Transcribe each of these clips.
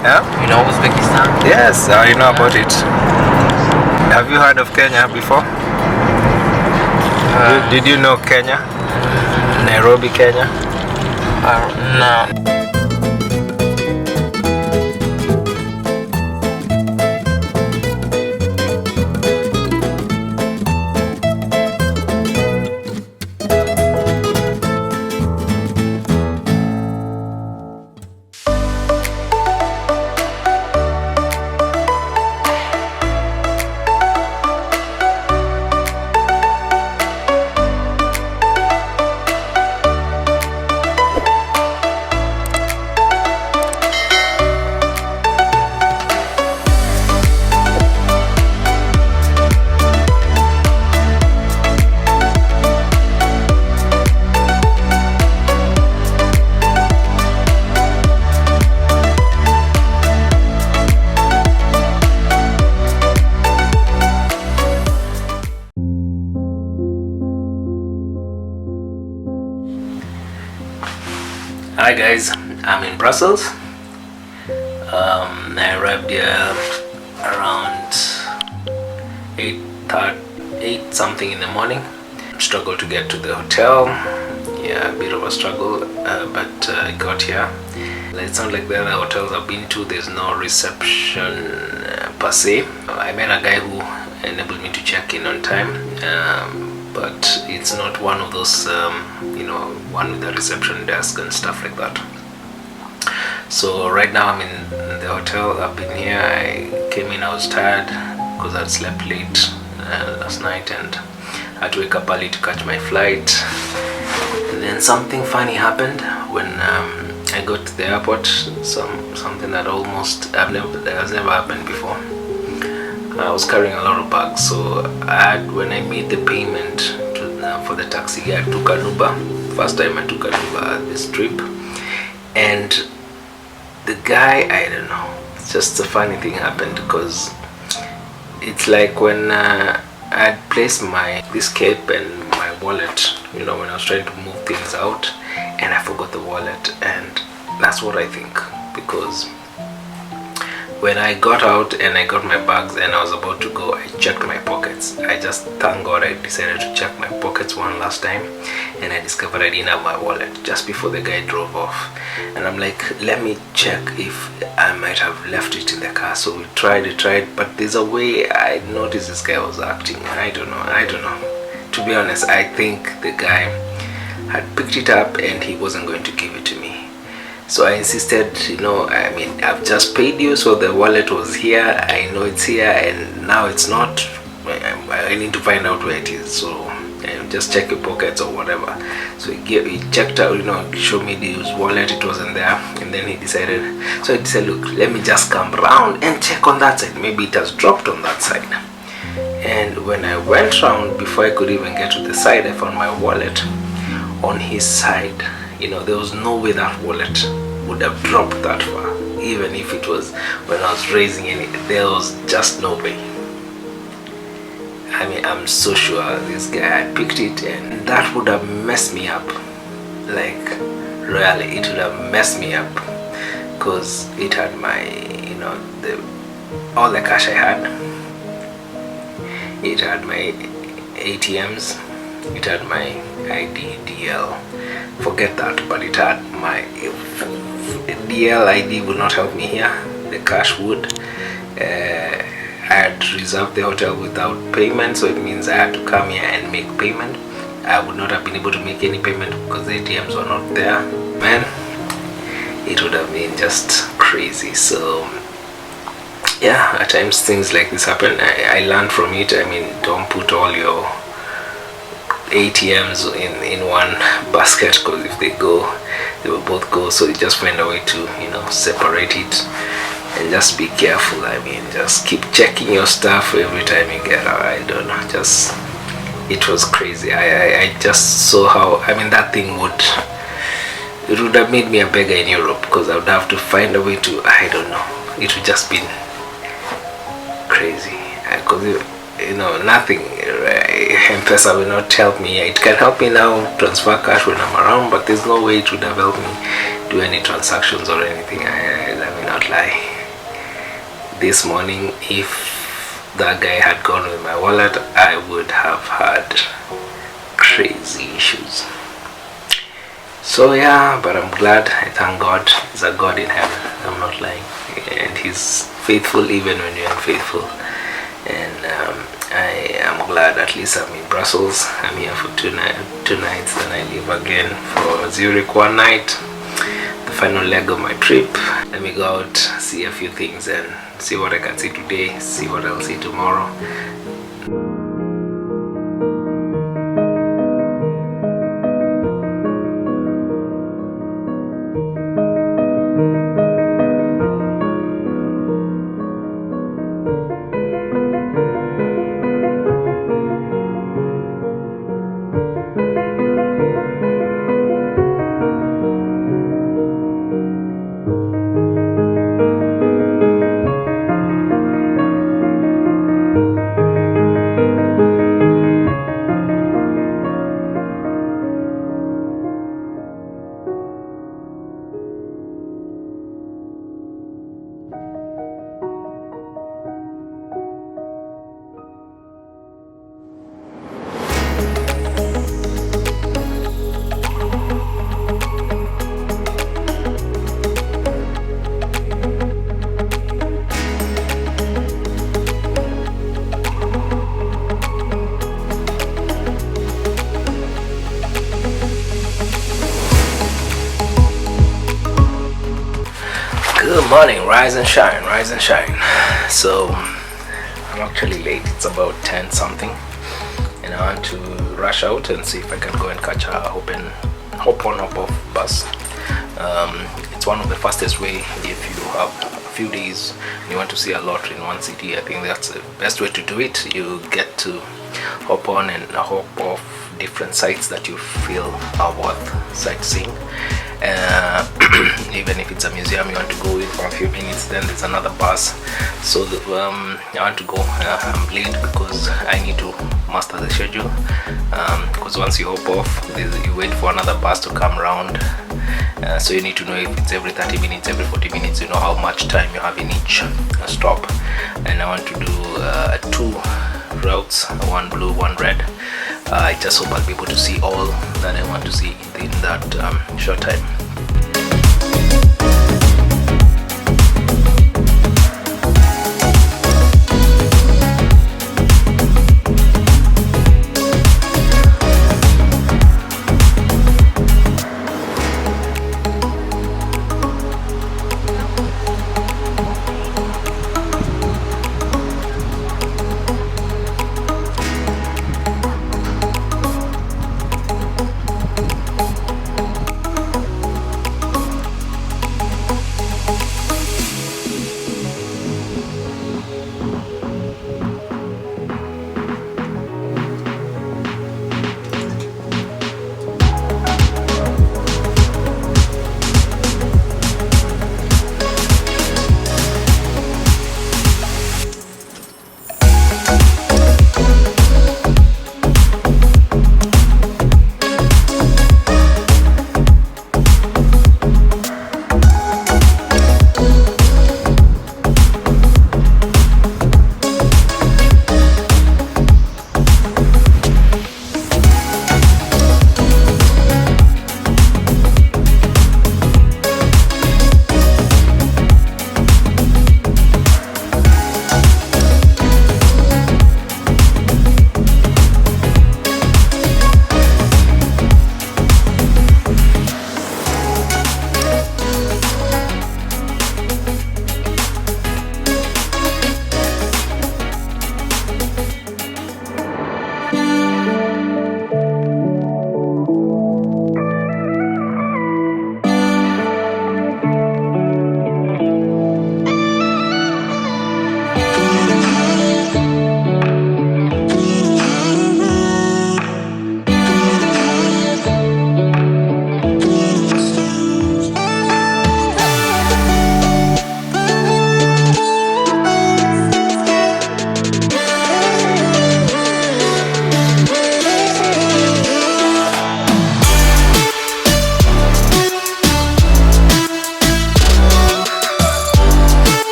Yeah? You know Uzbekistan? Yes, I know about it. Have you heard of Kenya before? Did you know Kenya? Nairobi, Kenya? No. Hi guys, I'm in Brussels. I arrived here around 8 something in the morning. Struggled to get to the hotel. Yeah, a bit of a struggle, but I got here. It's not like the other hotels I've been to. There's no reception per se. I met a guy who enabled me to check in on time, but it's not one of those one with the reception desk and stuff like that. So right now I'm in the hotel. I've been here. I came in, I was tired because I'd slept late last night and I had to wake up early to catch my flight. And then something funny happened when I got to the airport. Something that has never happened before. I was carrying a lot of bags, so when I made the payment for the taxi, I took an Uber. First time I took an Uber this trip, and the guy, I don't know, it's just a funny thing happened because it's like when I had placed this cape and my wallet, when I was trying to move things out, and I forgot the wallet, and that's what I think, because when I got out and I got my bags and I was about to go, I checked my pockets. Thank God I decided to check my pockets one last time, and I discovered I didn't have my wallet just before the guy drove off. And I'm like, let me check if I might have left it in the car. So we tried, but there's a way I noticed this guy was acting. I don't know. To be honest, I think the guy had picked it up and he wasn't going to give it to me. So I insisted, I've just paid you, so the wallet was here, I know it's here, and now it's not. I need to find out where it is, so just check your pockets or whatever. So he checked out, showed me his wallet, it wasn't there, and then he decided, look, let me just come round and check on that side, maybe it has dropped on that side. And when I went round, before I could even get to the side, I found my wallet on his side. There was no way that wallet would have dropped that far. Even if it was when I was raising it, there was just no way. I'm so sure this guy had picked it, and that would have messed me up. Like, really, it would have messed me up. Because it had my, all the cash I had. It had my ATMs. It had my ID, DL. Forget that, but it had my DL. ID would not help me here. The cash would. I had reserved the hotel without payment, so it means I had to come here and make payment. I would not have been able to make any payment because the ATMs were not there. Man, it would have been just crazy. So yeah, at times things like this happen. I learned from it. Don't put all your ATMs in one basket, because if they go, they will both go. So you just find a way to separate it, and just be careful. Just keep checking your stuff every time you get out. I don't know, it was crazy. I just saw how that thing would have made me a beggar in Europe, because I would have to find a way to, I don't know, it would just been crazy. Because nothing, M-Pesa will not help me. It can help me now transfer cash when I'm around, but there's no way it would have helped me do any transactions or anything. Let me not lie. This morning, if that guy had gone with my wallet, I would have had crazy issues. So yeah, but I'm glad. I thank God. There's a God in heaven. I'm not lying, and He's faithful even when you're unfaithful. And I am glad. At least I'm in Brussels. I'm here for two nights, then I leave again for Zurich one night. The final leg of my trip. Let me go out, see a few things, and see what I can see today. See what I'll see tomorrow. Good morning, rise and shine, rise and shine. So I'm actually late. It's about 10 something, and I want to rush out and see if I can go and catch a hop on hop off bus. It's one of the fastest way if you have a few days and you want to see a lot in one city. I think that's the best way to do it. You get to hop on and hop off different sites that you feel are worth sightseeing. Even if it's a museum you want to go in for a few minutes, then there's another bus. So I want to go. I'm late because I need to master the schedule, because once you hop off, you wait for another bus to come around. So you need to know if it's every 30 minutes, every 40 minutes, you know how much time you have in each stop. And I want to do 2 routes, one blue, one red. I just hope I'll be able to see all that I want to see in that short time.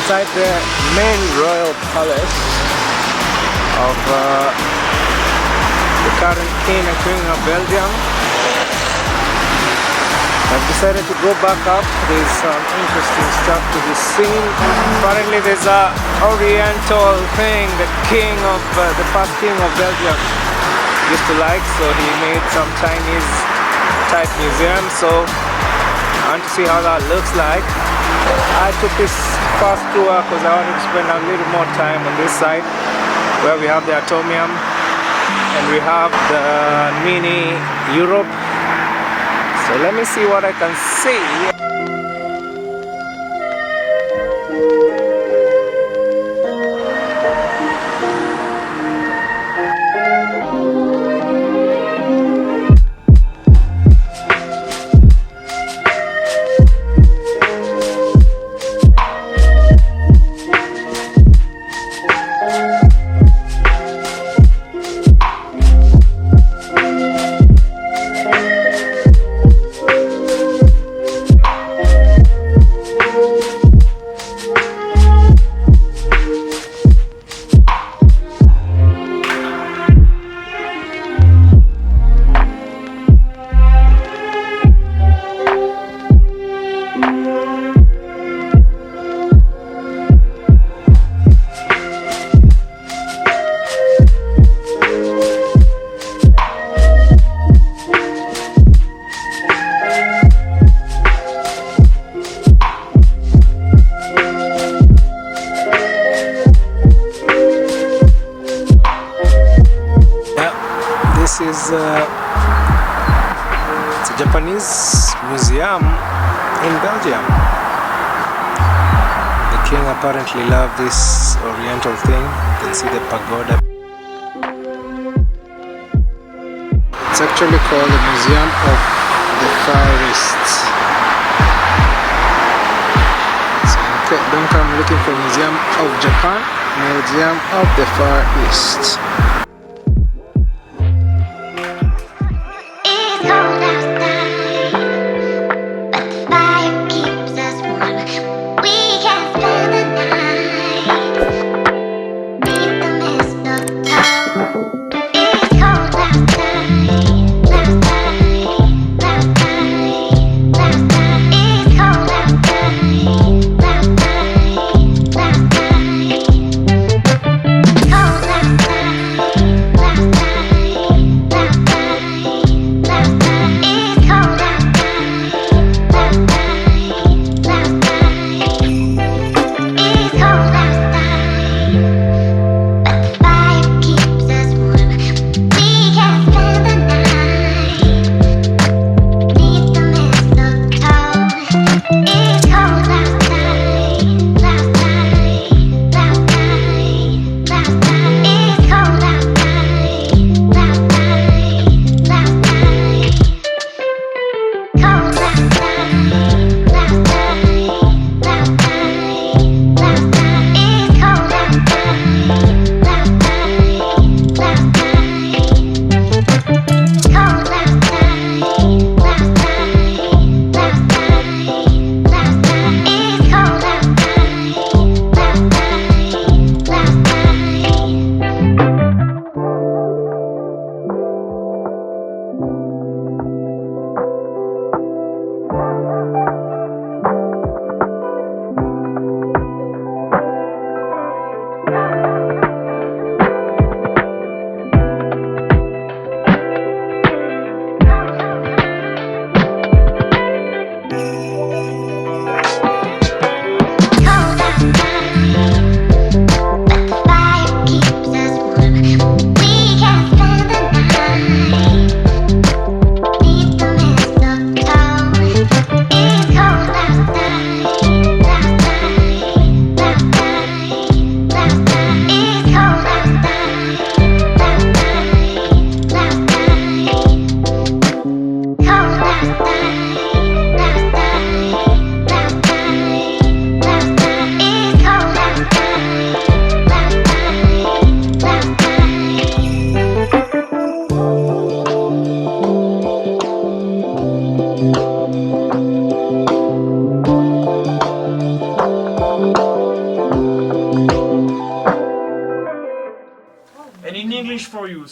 inside the main royal palace of the current king and queen of Belgium. I've decided to go back up. There's some interesting stuff to be seen. Apparently there's a oriental thing the king of the past king of Belgium used to like, so he made some Chinese type museum. So I want to see how that looks like. I took this fast tour because I wanted to spend a little more time on this side where we have the Atomium and we have the mini Europe. So let me see what I can see. It's a Japanese museum in Belgium. The king apparently loved this oriental thing. You can see the pagoda. It's actually called the Museum of the Far East. So don't come looking for Museum of Japan, Museum of the Far East.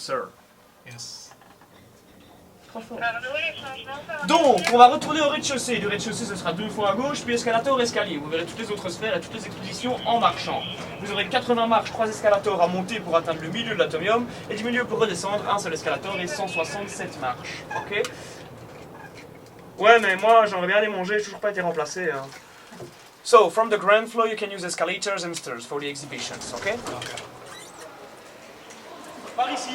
sir. Yes. Donc, on va retourner au rez-de-chaussée. Du rez-de-chaussée, ce sera 2 fois à gauche, puis escalator, escalier. Vous verrez toutes les autres sphères et toutes les expositions en marchant. Vous aurez 80 marches, 3 escalators à monter pour atteindre le milieu de l'Atomium, et du milieu pour redescendre, un seul escalator et 167 marches. Ok? Ouais, mais moi, j'aimerais bien aller manger, j'ai toujours pas été remplacé. Hein. So, from the ground floor, you can use escalators and stairs for the exhibitions, ok? Okay. Par ici.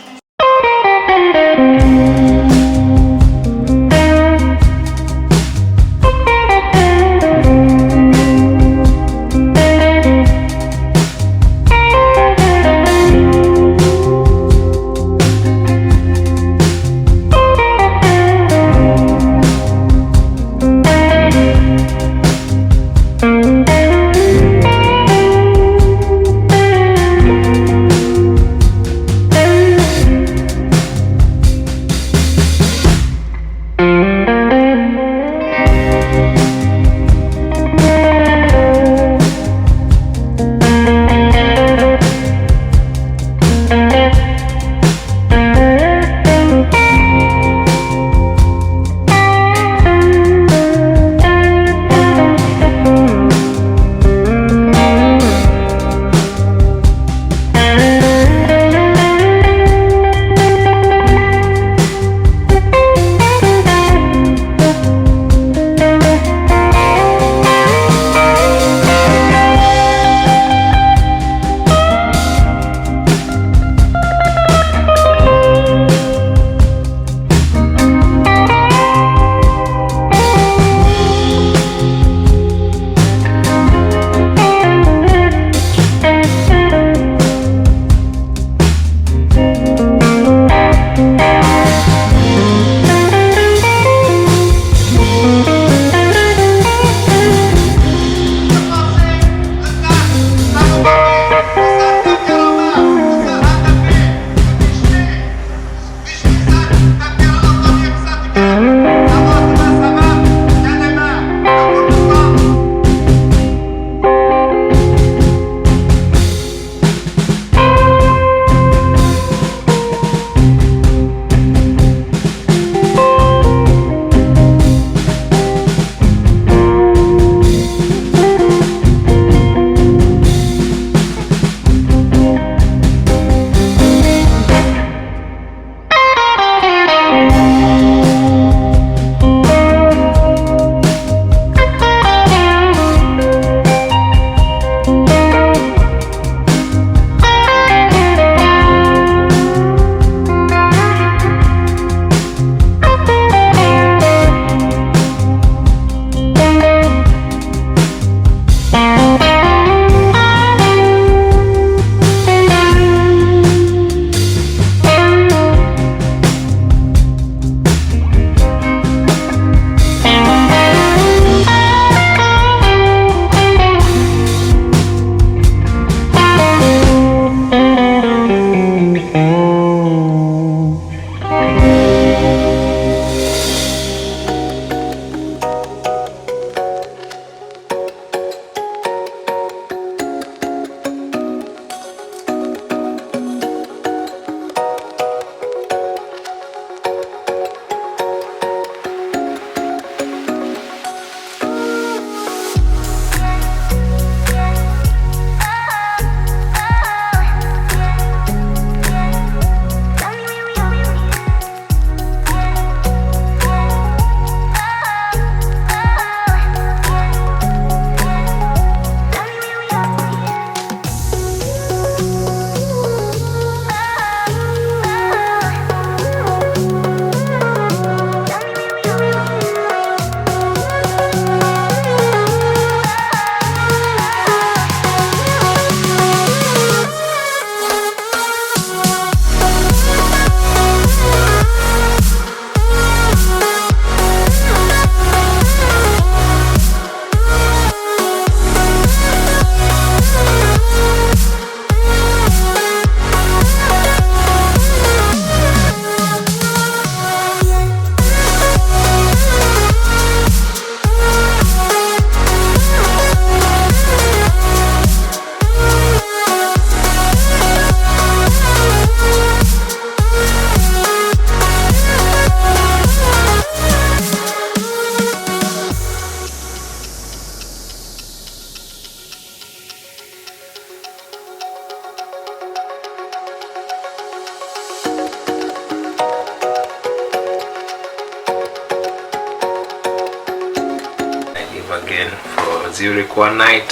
again for Zurich one night,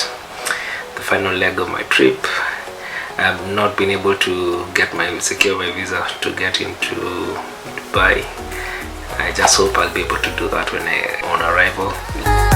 the final leg of my trip. I've not been able to secure my visa to get into Dubai. I just hope I'll be able to do that on arrival.